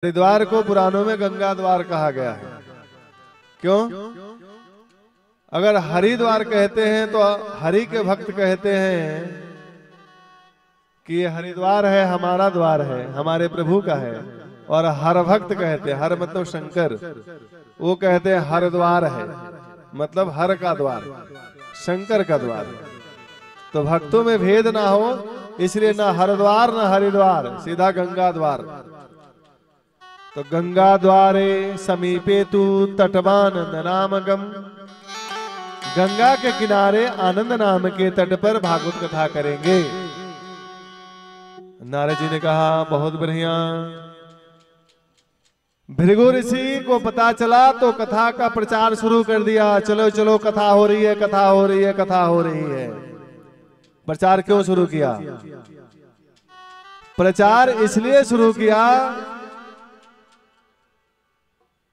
हरिद्वार को पुराणों में गंगा द्वार कहा गया है। क्यों? अगर हरिद्वार कहते हैं तो हरि के भक्त कहते हैं कि ये हरिद्वार है, हमारा द्वार है, हमारे प्रभु का है। और हर भक्त कहते हैं, हर मतलब शंकर, वो कहते हैं हरिद्वार है, मतलब हर का द्वार, शंकर का द्वार। तो भक्तों में भेद ना हो, इसलिए ना हरिद्वार ना हरिद्वार, सीधा गंगा द्वार। तो गंगा द्वारे समीपे तू तटवानंद नामगम, गंगा के किनारे आनंद नाम के तट पर भागवत कथा करेंगे। नारद जी ने कहा बहुत बढ़िया। भृगु ऋषि को पता चला तो कथा का प्रचार शुरू कर दिया। चलो चलो कथा हो रही है, कथा हो रही है, कथा हो रही है। प्रचार क्यों शुरू किया? प्रचार इसलिए शुरू किया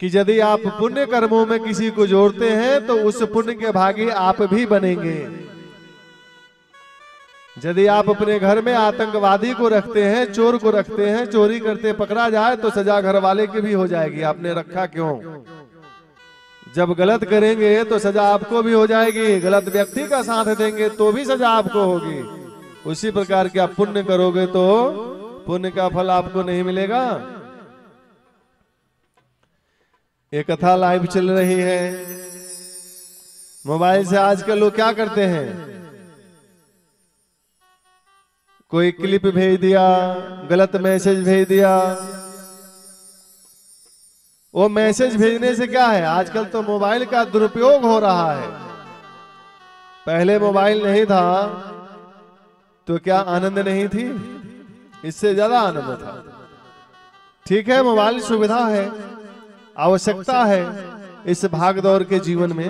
कि यदि आप पुण्य कर्मों में किसी को जोड़ते हैं तो उस पुण्य के भागी आप भी बनेंगे। यदि आप अपने घर में आतंकवादी को रखते हैं, चोर को रखते हैं, चोरी करते पकड़ा जाए तो सजा घर वाले की भी हो जाएगी। आपने रखा क्यों? जब गलत करेंगे तो सजा आपको भी हो जाएगी, गलत व्यक्ति का साथ देंगे तो भी सजा आपको होगी। उसी प्रकार के आप पुण्य करोगे तो पुण्य का फल आपको नहीं मिलेगा। ये कथा लाइव चल रही है मोबाइल से। आजकल लोग क्या करते हैं, कोई क्लिप भेज दिया, गलत मैसेज भेज दिया। वो मैसेज भेजने से क्या है, आजकल तो मोबाइल का दुरुपयोग हो रहा है। पहले मोबाइल नहीं था तो क्या आनंद नहीं थी? इससे ज्यादा आनंद था। ठीक है, मोबाइल सुविधा है, आवश्यकता है इस भागदौड़ के जीवन में।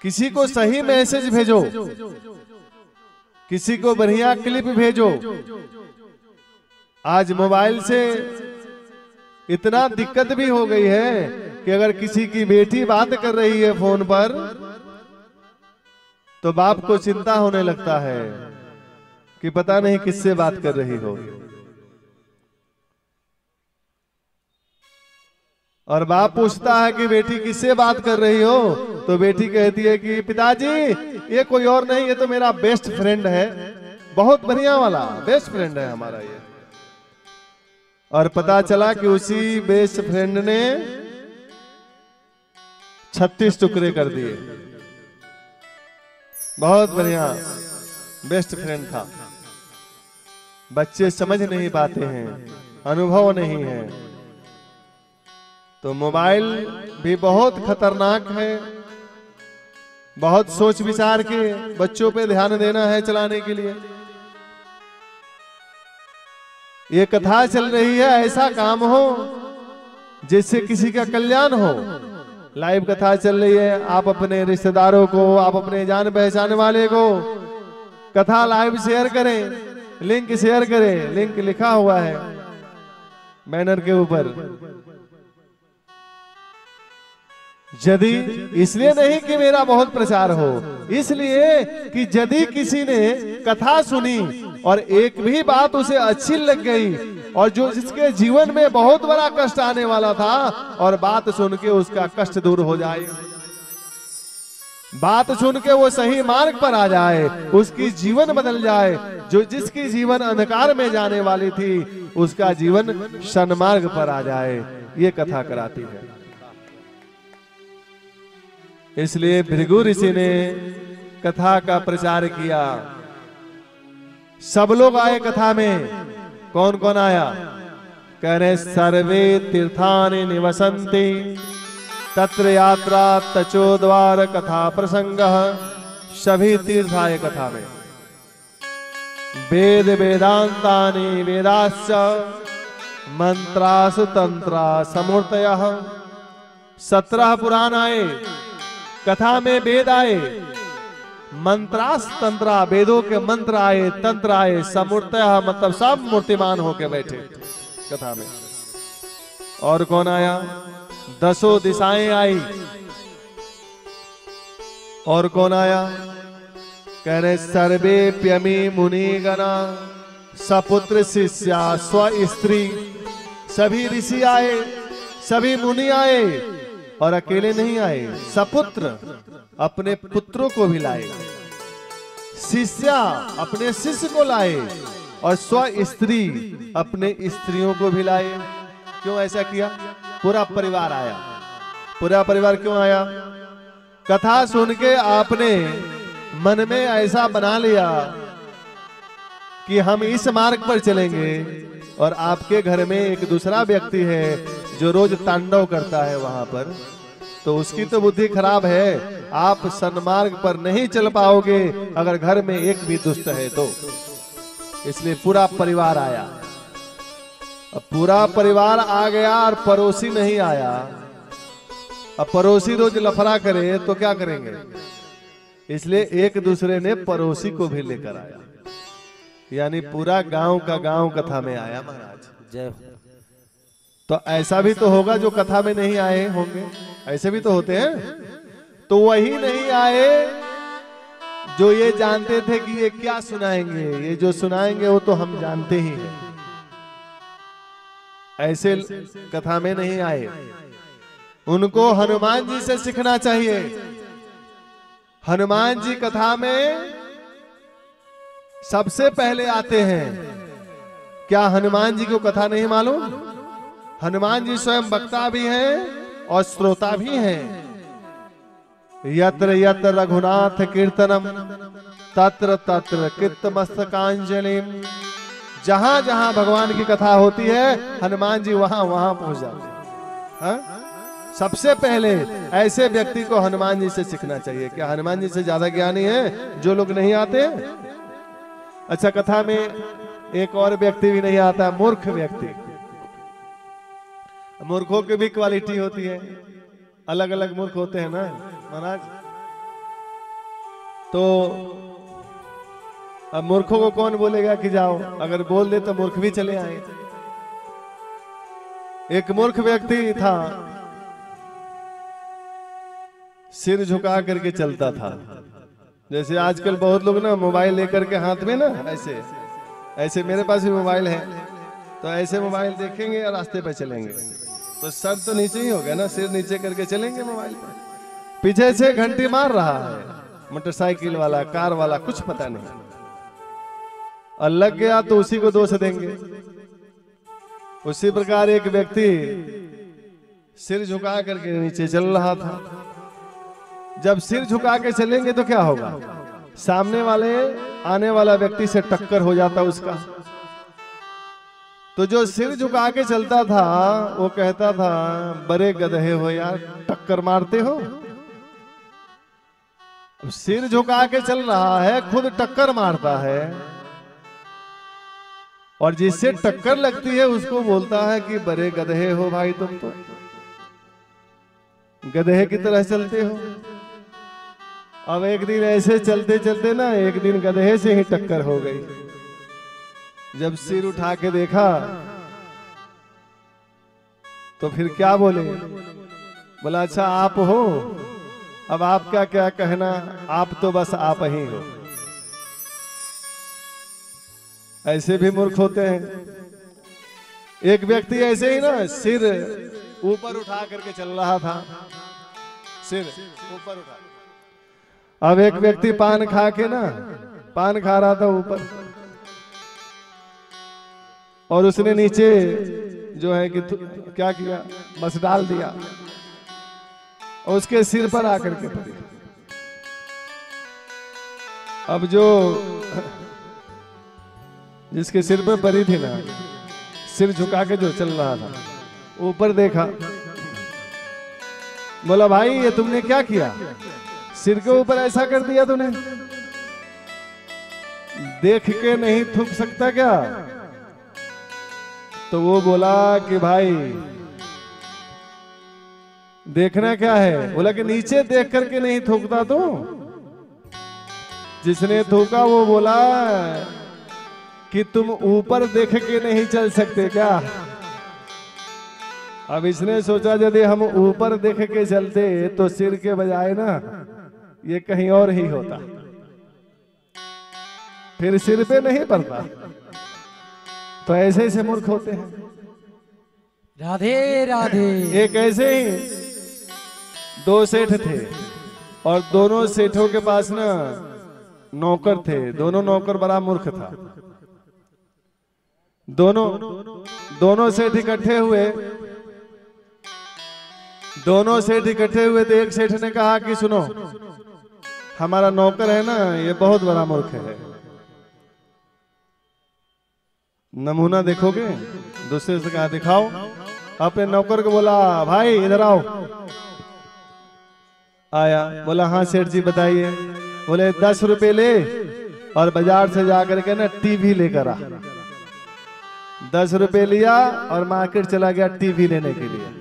किसी को सही मैसेज भेजो, किसी को बढ़िया क्लिप भेजो। आज मोबाइल से इतना दिक्कत भी हो गई है कि अगर किसी की बेटी बात कर रही है फोन पर तो बाप को चिंता होने लगता है कि पता नहीं किससे बात कर रही हो। और बाप पूछता है कि बेटी किससे बात कर रही हो, तो बेटी कहती है कि पिताजी ये कोई और नहीं, ये तो मेरा बेस्ट फ्रेंड है, बहुत बढ़िया वाला बेस्ट फ्रेंड है हमारा ये। और पता चला कि उसी बेस्ट फ्रेंड ने 36 टुकड़े कर दिए। बहुत बढ़िया बेस्ट फ्रेंड था। बच्चे समझ नहीं पाते हैं, अनुभव नहीं है। तो मोबाइल भी बहुत खतरनाक है। बहुत सोच विचार के बच्चों पे ध्यान देना है चलाने के लिए। ये कथा चल रही है, ऐसा काम हो जिससे किसी का कल्याण हो। लाइव कथा चल रही है, आप अपने रिश्तेदारों को, आप अपने जान पहचान वाले को कथा लाइव शेयर करें, लिंक शेयर करें। लिंक लिखा हुआ है बैनर के ऊपर। यदि इसलिए नहीं कि मेरा बहुत प्रचार हो, इसलिए कि यदि किसी ने कथा सुनी और एक भी बात उसे अच्छी लग गई और जो जिसके जीवन में बहुत बड़ा कष्ट आने वाला था और बात सुन के उसका कष्ट दूर हो जाए, बात सुन के वो सही मार्ग पर आ जाए, उसकी जीवन बदल जाए, जो जिसकी जीवन अंधकार में जाने वाली थी उसका जीवन सन्मार्ग पर आ जाए, ये कथा कराती है। इसलिए भृगु ऋषि ने कथा का प्रचार किया। सब लोग आए कथा में। कौन कौन आया? कह रहे सर्वे तीर्थानि निवसन्ति तत्र यात्रा तचोद्वार कथा प्रसंग। सभी तीर्थ आए कथा में। वेद वेदांतानि वेदाश्च मंत्रासु तंत्रा समूर्तयः। 17 पुराण आए कथा में। वेद आए, मंत्रास तंत्रा, वेदों के मंत्र आए, तंत्र आए, समूर्तयः मतलब सब मूर्तिमान होके बैठे कथा में। और कौन आया? 10 दिशाएं आई। और कौन आया? कह रहे सर्वे प्यमी मुनिगणा सपुत्र शिष्या स्व स्त्री, सभी ऋषि आए, सभी मुनि आए, और अकेले नहीं आए, सपुत्र अपने पुत्रों को भी लाए, शिष्या अपने शिष्य को लाए, और स्व स्त्री अपने स्त्रियों को भी लाए। क्यों ऐसा किया? पूरा परिवार आया। पूरा परिवार क्यों आया? कथा सुन के आपने मन में ऐसा बना लिया कि हम इस मार्ग पर चलेंगे, और आपके घर में एक दूसरा व्यक्ति है जो रोज तांडव करता है वहां पर, तो उसकी तो बुद्धि खराब है, आप सन्मार्ग पर नहीं चल पाओगे अगर घर में एक भी दुष्ट है तो। इसलिए पूरा परिवार आया। अब पूरा परिवार आ गया और पड़ोसी नहीं आया। अब पड़ोसी रोज लफड़ा करे तो क्या करेंगे? इसलिए एक दूसरे ने पड़ोसी को भी लेकर आया, यानी पूरा गांव का गांव कथा में आया महाराज। जय। तो ऐसा भी तो होगा जो कथा में नहीं आए होंगे, ऐसे भी तो होते हैं। तो वही नहीं आए जो ये जानते थे कि ये क्या सुनाएंगे, ये जो सुनाएंगे वो तो हम जानते ही हैं। ऐसे कथा में नहीं आए। उनको हनुमान जी से सीखना चाहिए। हनुमान जी कथा में सबसे पहले आते हैं। क्या हनुमान जी को कथा नहीं मालूम? हनुमान जी स्वयं वक्ता भी हैं और श्रोता भी हैं। यत्र यत्र रघुनाथ कीर्तनम तत्र तत्र कृतमस्तकांजलिम। जहां जहां भगवान की कथा होती है हनुमान जी वहां वहां पहुंच जाते हैं। सबसे पहले ऐसे व्यक्ति को हनुमान जी से सीखना चाहिए। क्या हनुमान जी से ज्यादा ज्ञानी है जो लोग नहीं आते? अच्छा, कथा में एक और व्यक्ति भी नहीं आता, मूर्ख व्यक्ति। मूर्खों की भी क्वालिटी होती है, अलग अलग मूर्ख होते हैं ना महाराज। तो अब मूर्खों को कौन बोलेगा कि जाओ? अगर बोल दे तो मूर्ख भी चले आए। एक मूर्ख व्यक्ति था, सिर झुका करके चलता था। जैसे आजकल बहुत लोग ना मोबाइल लेकर के हाथ में ना ऐसे ऐसे, मेरे पास भी मोबाइल है, तो ऐसे मोबाइल देखेंगे और रास्ते पर चलेंगे तो सर तो नीचे ही हो गया ना, सिर नीचे करके चलेंगे मोबाइल पर। पीछे से घंटी मार रहा है मोटरसाइकिल वाला, कार वाला, कुछ पता नहीं, और लग गया तो उसी को दोष देंगे। उसी प्रकार एक व्यक्ति सिर झुका करके नीचे चल रहा था। जब सिर झुका के चलेंगे तो क्या होगा? सामने वाले आने वाला व्यक्ति से टक्कर हो जाता उसका। तो जो सिर झुका के चलता था वो कहता था, बड़े गधे हो यार, टक्कर मारते हो। सिर झुका के चल रहा है, खुद टक्कर मारता है, और जिससे टक्कर लगती है उसको बोलता है कि बड़े गधे हो भाई, तुम तो गधे की तरह चलते हो। अब एक दिन ऐसे चलते चलते ना, एक दिन गधे से ही टक्कर हो गई। जब सिर उठा के देखा तो फिर क्या बोले? बोला, अच्छा आप हो, अब आपका क्या कहना, आप तो बस आप ही हो। ऐसे भी मूर्ख होते हैं। एक व्यक्ति ऐसे ही ना सिर ऊपर उठा करके चल रहा था, सिर ऊपर उठा। अब एक व्यक्ति पान खा के ना, पान खा रहा था ऊपर, और उसने नीचे जो है कि क्या किया, बस डाल दिया और उसके सिर पर आकर के पड़ी। अब जो जिसके सिर पर पड़ी थी ना, सिर झुका के जो चल रहा था, ऊपर देखा, बोला, भाई ये तुमने क्या किया? सिर के ऊपर ऐसा कर दिया तूने, देख के नहीं थूक सकता क्या? तो वो बोला कि भाई देखना क्या है? बोला कि नीचे देख करके नहीं थूकता तू। जिसने थूका वो बोला कि तुम ऊपर देख के नहीं चल सकते क्या? अब इसने सोचा यदि हम ऊपर देख के चलते तो सिर के बजाय ना ये कहीं और ही होता, फिर सिर पे नहीं पड़ता। तो ऐसे ऐसे मूर्ख होते हैं। राधे राधे। एक ऐसे ही दो सेठ थे और दोनों सेठों के पास ना नौकर थे। दोनों नौकर बड़ा मूर्ख था। दोनों सेठ इकट्ठे हुए। दोनों सेठ इकट्ठे हुए तो एक सेठ ने कहा कि सुनो, हमारा नौकर है ना, ये बहुत बड़ा मूर्ख है। नमूना देखोगे? दूसरे से कहा दिखाओ। अपने नौकर को बोला, भाई इधर आओ। आया, बोला हाँ सेठ जी बताइए। बोले 10 रुपए ले और बाजार से जाकर के ना टीवी लेकर आ। 10 रुपए लिया और मार्केट चला गया टीवी लेने के लिए।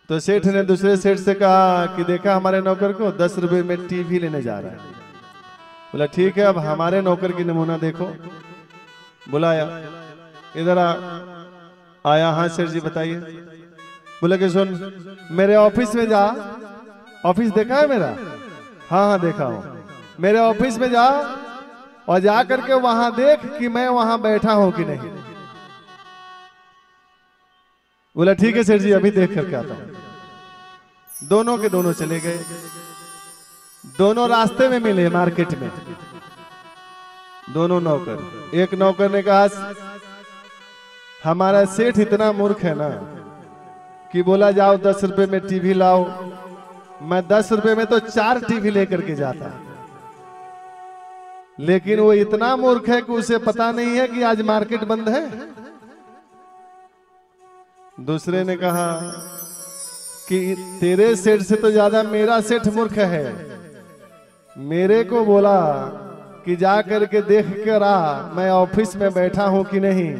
तो सेठ ने दूसरे सेठ से कहा कि देखा हमारे नौकर को 10 रुपए में टीवी लेने जा रहा है। बोला ठीक है, अब हमारे नौकर की नमूना देखो। बुलाया, इधर आया। हाँ सेठ जी बताइए। बोले कि सुन, मेरे ऑफिस में जा। ऑफिस देखा है मेरा? हाँ हाँ देखा हूं। मेरे ऑफिस में जा और जा करके वहां देख कि मैं वहां बैठा हूं कि नहीं। बोला ठीक है सेठ जी, अभी देख करके आता हूं। दोनों के दोनों चले गए। दोनों रास्ते में मिले मार्केट में, दोनों नौकर। एक नौकर ने कहा हमारा सेठ इतना मूर्ख है ना कि बोला जाओ 10 रुपए में टीवी लाओ। मैं 10 रुपए में तो 4 टीवी लेकर के जाता, लेकिन वो इतना मूर्ख है कि उसे पता नहीं है कि आज मार्केट बंद है। दूसरे ने कहा कि तेरे सेठ से तो ज्यादा मेरा सेठ मूर्ख है। मेरे को बोला कि जा करके देख कर आ मैं ऑफिस में बैठा हूं कि नहीं।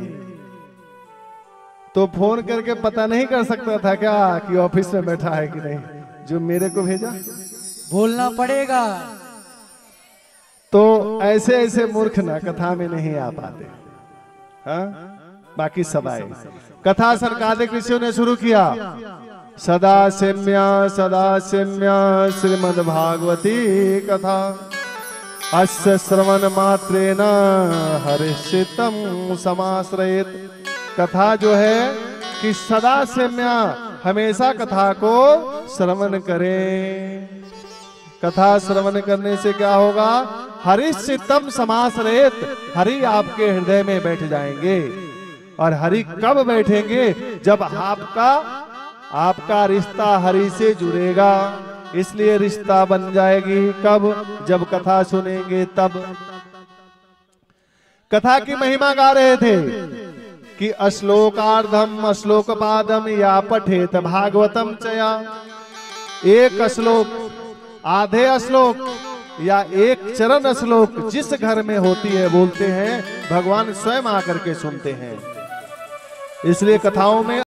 तो फोन करके पता नहीं कर सकता था क्या कि ऑफिस में बैठा है कि नहीं, जो मेरे को भेजा? बोलना पड़ेगा। तो ऐसे ऐसे मूर्ख ना कथा में नहीं आ पाते। हाँ, बाकी सब आए। कथा सनकादिक ऋषियों ने शुरू किया। सदा सेम्या श्रीमद् भागवती कथा अस्य श्रवण मात्रेण हर्षितम समाश्रयेत। कथा जो है कि सदा सेम्या, हमेशा कथा को श्रवण करें। कथा श्रवण करने से क्या होगा? हरिश्चित्तम समाश्रयेत, हरि आपके हृदय में बैठ जाएंगे। और हरि कब बैठेंगे? जब आपका रिश्ता हरि से जुड़ेगा। इसलिए रिश्ता बन जाएगी कब? जब कथा सुनेंगे तब। कथा की महिमा गा रहे थे कि अश्लोकार्धम अश्लोकपादम या पठेत भागवतम चया। एक श्लोक, आधे श्लोक या एक चरण श्लोक जिस घर में होती है, बोलते हैं भगवान स्वयं आकर के सुनते हैं। इसलिए कथाओं में